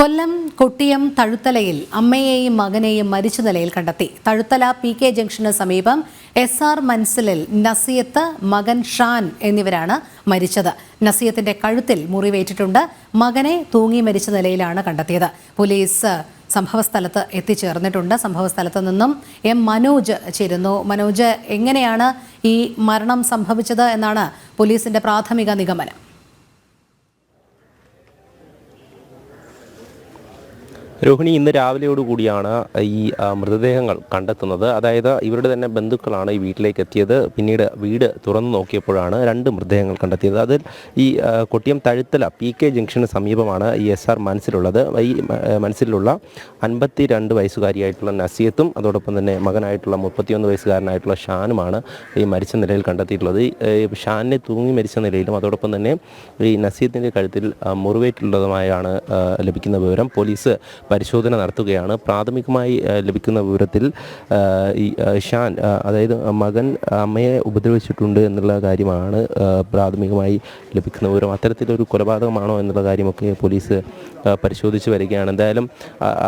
കൊല്ലം കൊട്ടിയം തഴുത്തലയിൽ അമ്മയെയും മകനെയും മരിച്ച നിലയിൽ കണ്ടെത്തി. തഴുത്തല PK ജംഗ്ഷന് സമീപം SR മൻസിലിൽ നസിയത്ത്, മകൻ ഷാൻ എന്നിവരാണ് മരിച്ചത്. നസിയത്തിന്റെ കഴുത്തിൽ മുറിവേറ്റിട്ടുണ്ട്. മകനെ തൂങ്ങി മരിച്ച നിലയിലാണ് കണ്ടെത്തിയത്. പോലീസ് സംഭവസ്ഥലത്ത് എത്തിച്ചേർന്നിട്ടുണ്ട്. സംഭവസ്ഥലത്ത് നിന്നും മനോജ് ചേരുന്നു. മനോജ്, എങ്ങനെയാണ് ഈ മരണം സംഭവിച്ചത് എന്നാണ് പോലീസിന്റെ പ്രാഥമിക നിഗമനം? രോഹിണി, ഇന്ന് രാവിലെയോടുകൂടിയാണ് ഈ മൃതദേഹങ്ങൾ കണ്ടെത്തുന്നത്. അതായത് ഇവരുടെ തന്നെ ബന്ധുക്കളാണ് ഈ വീട്ടിലേക്ക് എത്തിയത്. പിന്നീട് വീട് തുറന്നു നോക്കിയപ്പോഴാണ് 2 മൃതദേഹങ്ങൾ കണ്ടെത്തിയത്. അതിൽ ഈ കൊട്ടിയം തഴുത്തല PK ജംഗ്ഷന് സമീപമാണ് ഈ SR മൻസിലുള്ളത്. ഈ മൻസിലുള്ള 52 വയസ്സുകാരിയായിട്ടുള്ള നസിയത്തും അതോടൊപ്പം തന്നെ മകനായിട്ടുള്ള 31 വയസ്സുകാരനായിട്ടുള്ള ഷാനുമാണ് ഈ മരിച്ച നിലയിൽ കണ്ടെത്തിയിട്ടുള്ളത്. ഷാനിനെ തൂങ്ങി മരിച്ച നിലയിലും അതോടൊപ്പം തന്നെ ഈ നസിയത്തിൻ്റെ കഴുത്തിൽ മുറിവേറ്റുള്ളതുമായാണ് ലഭിക്കുന്ന വിവരം. പോലീസ് പരിശോധന നടത്തുകയാണ്. പ്രാഥമികമായി ലഭിക്കുന്ന വിവരത്തിൽ ഈ ഷാൻ, അതായത് മകൻ അമ്മയെ ഉപദ്രവിച്ചിട്ടുണ്ട് എന്നുള്ള കാര്യമാണ് പ്രാഥമികമായി ലഭിക്കുന്ന വിവരം. അത്തരത്തിലൊരു കൊലപാതകമാണോ എന്നുള്ള കാര്യമൊക്കെ പോലീസ് പരിശോധിച്ച് വരികയാണ്. എന്തായാലും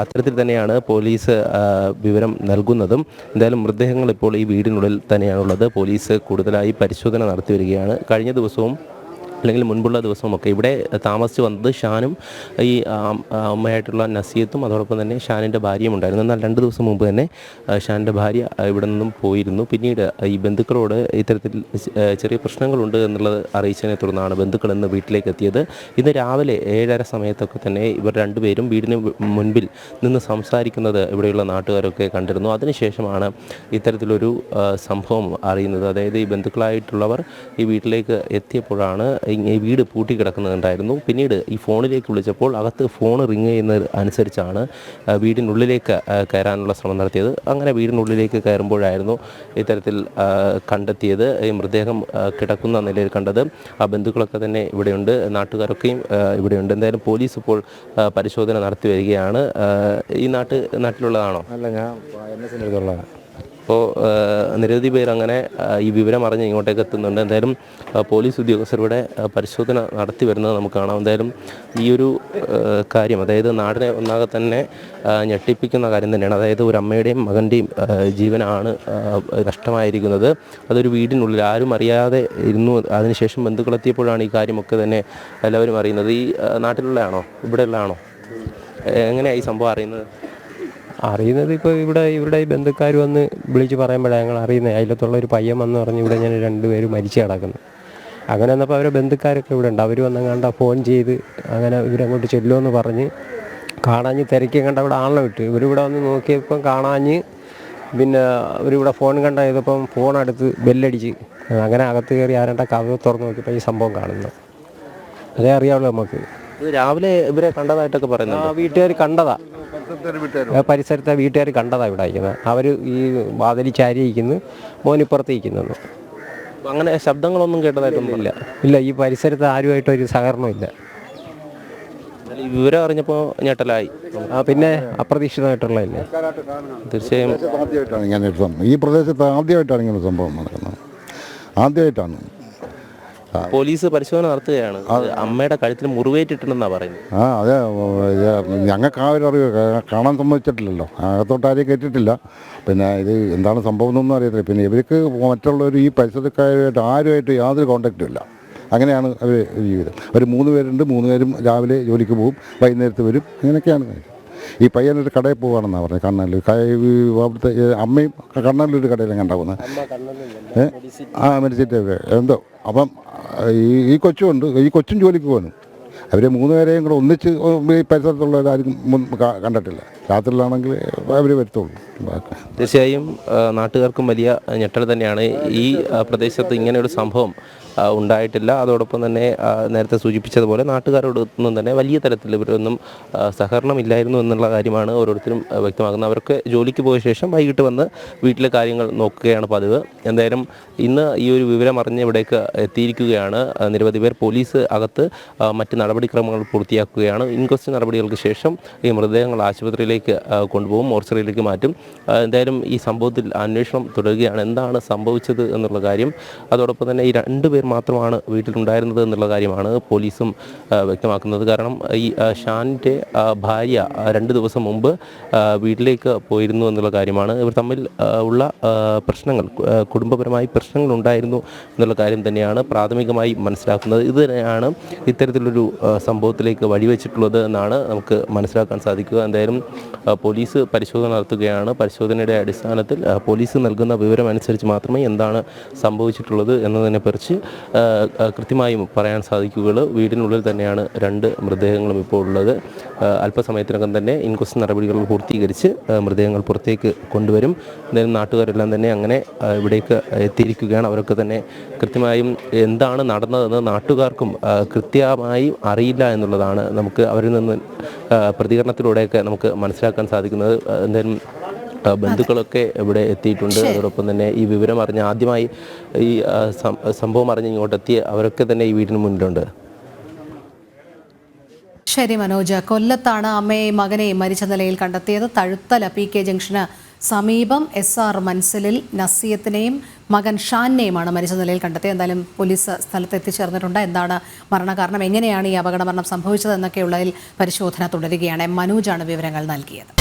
അത്തരത്തിൽ തന്നെയാണ് പോലീസ് വിവരം നൽകുന്നതും. എന്തായാലും മൃതദേഹങ്ങൾ ഇപ്പോൾ ഈ വീടിനുള്ളിൽ തന്നെയാണുള്ളത്. പോലീസ് കൂടുതലായി പരിശോധന നടത്തി വരികയാണ്. കഴിഞ്ഞ ദിവസവും അല്ലെങ്കിൽ മുൻപുള്ള ദിവസമൊക്കെ ഇവിടെ താമസിച്ച് വന്നത് ഷാനും ഈ അമ്മയായിട്ടുള്ള നസിയത്തും അതോടൊപ്പം തന്നെ ഷാനിൻ്റെ ഭാര്യയും ഉണ്ടായിരുന്നു. എന്നാൽ 2 ദിവസം മുമ്പ് തന്നെ ഷാനിൻ്റെ ഭാര്യ ഇവിടെ നിന്നും പോയിരുന്നു. പിന്നീട് ഈ ബന്ധുക്കളോട് ഇത്തരത്തിൽ ചെറിയ പ്രശ്നങ്ങളുണ്ട് എന്നുള്ളത് അറിയിച്ചതിനെ തുടർന്നാണ് ബന്ധുക്കൾ ഇന്ന് വീട്ടിലേക്ക് എത്തിയത്. ഇന്ന് രാവിലെ 7:30 സമയത്തൊക്കെ തന്നെ ഇവർ 2 പേരും വീടിന് മുൻപിൽ നിന്ന് സംസാരിക്കുന്നത് ഇവിടെയുള്ള നാട്ടുകാരൊക്കെ കണ്ടിരുന്നു. അതിനുശേഷമാണ് ഇത്തരത്തിലൊരു സംഭവം അറിയുന്നത്. അതായത് ഈ ബന്ധുക്കളായിട്ടുള്ളവർ ഈ വീട്ടിലേക്ക് എത്തിയപ്പോഴാണ് ഈ വീട് പൂട്ടിക്കിടക്കുന്നുണ്ടായിരുന്നു. പിന്നീട് ഈ ഫോണിലേക്ക് വിളിച്ചപ്പോൾ അകത്ത് ഫോൺ റിങ് ചെയ്യുന്നത് അനുസരിച്ചാണ് വീടിനുള്ളിലേക്ക് കയറാനുള്ള ശ്രമം നടത്തിയത്. അങ്ങനെ വീടിനുള്ളിലേക്ക് കയറുമ്പോഴായിരുന്നു ഇത്തരത്തിൽ കണ്ടെത്തിയത്. ഈ മൃതദേഹം കിടക്കുന്ന നിലയിൽ കണ്ടത്. ആ ബന്ധുക്കളൊക്കെ തന്നെ ഇവിടെയുണ്ട്, നാട്ടുകാരൊക്കെയും ഇവിടെയുണ്ട്. എന്തായാലും പോലീസ് ഇപ്പോൾ പരിശോധന നടത്തി വരികയാണ്. ഈ നാട്ടിലുള്ളതാണോ? അല്ല, ഞാൻ NS-നുള്ളതാണ്. അപ്പോൾ നിരവധി പേർ അങ്ങനെ ഈ വിവരം അറിഞ്ഞ് ഇങ്ങോട്ടേക്ക് എത്തുന്നുണ്ട്. എന്തായാലും പോലീസ് ഉദ്യോഗസ്ഥർ ഇവിടെ പരിശോധന നടത്തി വരുന്നത് നമുക്ക് കാണാം. എന്തായാലും ഈ ഒരു കാര്യം, അതായത് നാടിനെ ഒന്നാകെ തന്നെ ഞെട്ടിപ്പിക്കുന്ന കാര്യം തന്നെയാണ്. അതായത് ഒരു അമ്മയുടെയും മകൻ്റെയും ജീവനാണ് നഷ്ടമായിരിക്കുന്നത്. അതൊരു വീടിനുള്ളിൽ ആരും അറിയാതെ ഇരുന്നു. അതിനുശേഷം ബന്ധുക്കളെത്തിയപ്പോഴാണ് ഈ കാര്യമൊക്കെ തന്നെ എല്ലാവരും അറിയുന്നത്. ഈ നാട്ടിലുള്ളതാണോ, ഇവിടെയുള്ളതാണോ? എങ്ങനെയാണ് ഈ സംഭവം അറിയുന്നത്? ഇപ്പോൾ ഇവരുടെ ഈ ബന്ധുക്കാർ വന്ന് വിളിച്ച് പറയുമ്പോഴാണ് ഞങ്ങൾ അറിയുന്നത്. അതിലത്തുള്ള ഒരു പയ്യൻ വന്ന് പറഞ്ഞ് ഇവിടെ ഞാൻ 2 പേര് മരിച്ചു കിടക്കുന്നു. അങ്ങനെ വന്നപ്പോൾ അവരെ ബന്ധുക്കാരൊക്കെ ഇവിടെ ഉണ്ട്. അവർ വന്നങ്ങാണ്ട് ഫോൺ ചെയ്ത് അങ്ങനെ ഇവരങ്ങോട്ട് ചെല്ലുമെന്ന് പറഞ്ഞ് കാണാഞ്ഞ് തിരക്കി കണ്ട അവിടെ ആളിനെ വിട്ടു. ഇവരിവിടെ വന്ന് നോക്കിയപ്പം കാണാഞ്ഞ് പിന്നെ ഇവരിവിടെ ഫോൺ കണ്ട ചെയ്തപ്പം ഫോണെടുത്ത് ബെല്ലടിച്ച് അങ്ങനെ അകത്ത് കയറി ആരണ്ട കഥ തുറന്ന് നോക്കിയപ്പോൾ ഈ സംഭവം കാണുന്നത്. അതേ അറിയാവുള്ളൂ നമുക്ക്. ഇത് രാവിലെ ഇവരെ കണ്ടതായിട്ടൊക്കെ പറയുന്നത് വീട്ടുകാർ കണ്ടതാ, പരിസരത്തെ വീട്ടുകാർ കണ്ടതാ ഇവിടെ ഇരിക്കുന്നത്. അവർ ഈ വാതിലി ചാരിയിരിക്കുന്നു, മോനിപ്പുറത്ത് ഇരിക്കുന്നു. അങ്ങനെ ശബ്ദങ്ങളൊന്നും കേട്ടതായിട്ടൊന്നും ഇല്ല. ഈ പരിസരത്ത് ആരുമായിട്ടൊരു സഹകരണമില്ല. വിവരം അറിഞ്ഞപ്പോൾ ഞെട്ടലായി. പിന്നെ അപ്രതീക്ഷിതമായിട്ടുള്ളതല്ലേ. തീർച്ചയായും ആദ്യമായിട്ടാണ് ഇങ്ങനെ ഒരു സംഭവം. ഈ പ്രദേശത്ത് ആദ്യമായിട്ടാണ് ഇങ്ങനെ ഒരു സംഭവം നടക്കുന്നത്. ആദ്യമായിട്ടാണ്. പോലീസ് പരിശോധന നടത്തുകയാണ്. അമ്മയുടെ കഴുത്തിൽ മുറിവേറ്റിട്ടുണ്ടെന്നാണ് പറയുന്നത്. അതെ, ഞങ്ങൾക്ക് ആ ഒരു അറിവ് കാണാൻ സമ്മതിച്ചിട്ടില്ലല്ലോ. അകത്തോട്ട് ആരെയും കയറ്റിയിട്ടില്ല. പിന്നെ ഇത് എന്താണ് സംഭവം എന്നൊന്നും അറിയത്തില്ല. പിന്നെ ഇവർക്ക് മറ്റുള്ളവർ ഈ പരിസരക്കാരുമായിട്ട് ആരുമായിട്ട് യാതൊരു കോണ്ടാക്റ്റും ഇല്ല. അങ്ങനെയാണ് അവർ ജീവിതം. അവർ 3 പേരുണ്ട്. 3 പേരും രാവിലെ ജോലിക്ക് പോകും, വൈകുന്നേരത്ത് വരും. അങ്ങനെയൊക്കെയാണ്. ഈ പയ്യനൊരു കടയിൽ പോവുകയാണെന്നാണ് പറഞ്ഞത്. കണ്ണല്ലൂർ അവിടുത്തെ അമ്മയും കണ്ണല്ലൂർ കടയിലും കണ്ടാവുന്നത്. മെഡിസിറ്റ് എന്തോ. അപ്പം ഈ കൊച്ചുണ്ട്. ഈ കൊച്ചും ജോലിക്ക് പോകുന്നു. അവരെ 3 പേരെയും കൂടെ ഒന്നിച്ച് ഈ പരിസരത്തുള്ളവരാരും കണ്ടിട്ടില്ല. രാത്രിയിലാണെങ്കിൽ അവർ വരത്തുള്ളൂ. തീർച്ചയായും നാട്ടുകാർക്കും വലിയ ഞെട്ടൽ തന്നെയാണ്. ഈ പ്രദേശത്ത് ഇങ്ങനെയൊരു സംഭവം ഉണ്ടായിട്ടില്ല. അതോടൊപ്പം തന്നെ നേരത്തെ സൂചിപ്പിച്ചതുപോലെ നാട്ടുകാരോടൊന്നും തന്നെ വലിയ തരത്തിൽ ഇവരൊന്നും സഹകരണമില്ലായിരുന്നു എന്നുള്ള കാര്യമാണ് ഓരോരുത്തരും വ്യക്തമാക്കുന്നത്. അവർക്ക് ജോലിക്ക് പോയ ശേഷം വൈകിട്ട് വന്ന് വീട്ടിലെ കാര്യങ്ങൾ നോക്കുകയാണ് പതിവ്. എന്തായാലും ഇന്ന് ഈ ഒരു വിവരം അറിഞ്ഞ് ഇവിടേക്ക് എത്തിയിരിക്കുകയാണ് നിരവധി പേർ. പോലീസ് അകത്ത് മറ്റ് നടപടിക്രമങ്ങൾ പൂർത്തിയാക്കുകയാണ്. ഇൻക്വസ്റ്റ് നടപടികൾക്ക് ശേഷം ഈ മൃതദേഹങ്ങൾ ആശുപത്രിയിലേക്ക് കൊണ്ടുപോകും, മോർച്ചറിയിലേക്ക് മാറ്റും. എന്തായാലും ഈ സംഭവത്തിൽ അന്വേഷണം തുടരുകയാണ്. എന്താണ് സംഭവിച്ചത് എന്നുള്ള കാര്യം, അതോടൊപ്പം തന്നെ ഈ 2 പേർ മാത്രമാണ് വീട്ടിലുണ്ടായിരുന്നത് എന്നുള്ള കാര്യമാണ് പോലീസും വ്യക്തമാക്കുന്നത്. കാരണം ഈ ഷാനിൻ്റെ ഭാര്യ 2 ദിവസം മുമ്പ് വീട്ടിലേക്ക് പോയിരുന്നു എന്നുള്ള കാര്യമാണ്. ഇവർ തമ്മിൽ ഉള്ള പ്രശ്നങ്ങൾ, കുടുംബപരമായി പ്രശ്നങ്ങളുണ്ടായിരുന്നു എന്നുള്ള കാര്യം തന്നെയാണ് പ്രാഥമികമായി മനസ്സിലാക്കുന്നത്. ഇത് തന്നെയാണ് ഇത്തരത്തിലൊരു സംഭവത്തിലേക്ക് വഴിവെച്ചിട്ടുള്ളത് എന്നാണ് നമുക്ക് മനസ്സിലാക്കാൻ സാധിക്കുക. എന്തായാലും പോലീസ് പരിശോധന നടത്തുകയാണ്. പരിശോധനയുടെ അടിസ്ഥാനത്തിൽ പോലീസ് നൽകുന്ന വിവരം അനുസരിച്ച് മാത്രമേ എന്താണ് സംഭവിച്ചിട്ടുള്ളത് എന്നതിനെക്കുറിച്ച് കൃത്യമായും പറയാൻ സാധിക്കുകയുള്ളൂ. വീടിനുള്ളിൽ തന്നെയാണ് 2 മൃതദേഹങ്ങളും ഇപ്പോൾ ഉള്ളത്. അല്പസമയത്തിനകം തന്നെ ഇൻക്വസ്റ്റ് നടപടികൾ പൂർത്തീകരിച്ച് മൃതദേഹങ്ങൾ പുറത്തേക്ക് കൊണ്ടുവരും. എന്തായാലും നാട്ടുകാരെല്ലാം തന്നെ അങ്ങനെ ഇവിടേക്ക് എത്തിയിരിക്കുകയാണ്. അവരൊക്കെ തന്നെ കൃത്യമായും എന്താണ് നടന്നതെന്ന് നാട്ടുകാർക്കും കൃത്യമായി അറിയില്ല എന്നുള്ളതാണ് നമുക്ക് അവരിൽ നിന്ന് പ്രതികരണത്തിലൂടെയൊക്കെ നമുക്ക് മനസ്സിലാക്കാൻ സാധിക്കുന്നത്. എന്തായാലും ബന്ധുക്കളൊക്കെ ഇവിടെ എത്തിയിട്ടുണ്ട്. അതോടൊപ്പം തന്നെ ഈ വിവരം അറിഞ്ഞ് ആദ്യമായി ഈ സംഭവം അറിഞ്ഞ് ഇങ്ങോട്ടെത്തിയ അവരൊക്കെ തന്നെ ഈ വീടിന് മുന്നിലുണ്ട്. ശരി മനോജ്, കൊല്ലത്താണ് അമ്മയെയും മകനെയും മരിച്ച നിലയിൽ കണ്ടെത്തിയത്. തഴുത്തല PK ജംഗ്ഷന് സമീപം SR മൻസിലിൽ നസിയത്തിനെയും മകൻ ഷാനിനെയുമാണ് മരിച്ച നിലയിൽ കണ്ടെത്തിയത്. എന്തായാലും പോലീസ് സ്ഥലത്ത് എത്തിച്ചേർന്നിട്ടുണ്ട്. എന്താണ് മരണകാരണം, എങ്ങനെയാണ് ഈ അപകടമരണം സംഭവിച്ചത് എന്നൊക്കെയുള്ളതിൽ പരിശോധന തുടരുകയാണ്. മനോജാണ് വിവരങ്ങൾ നൽകിയത്.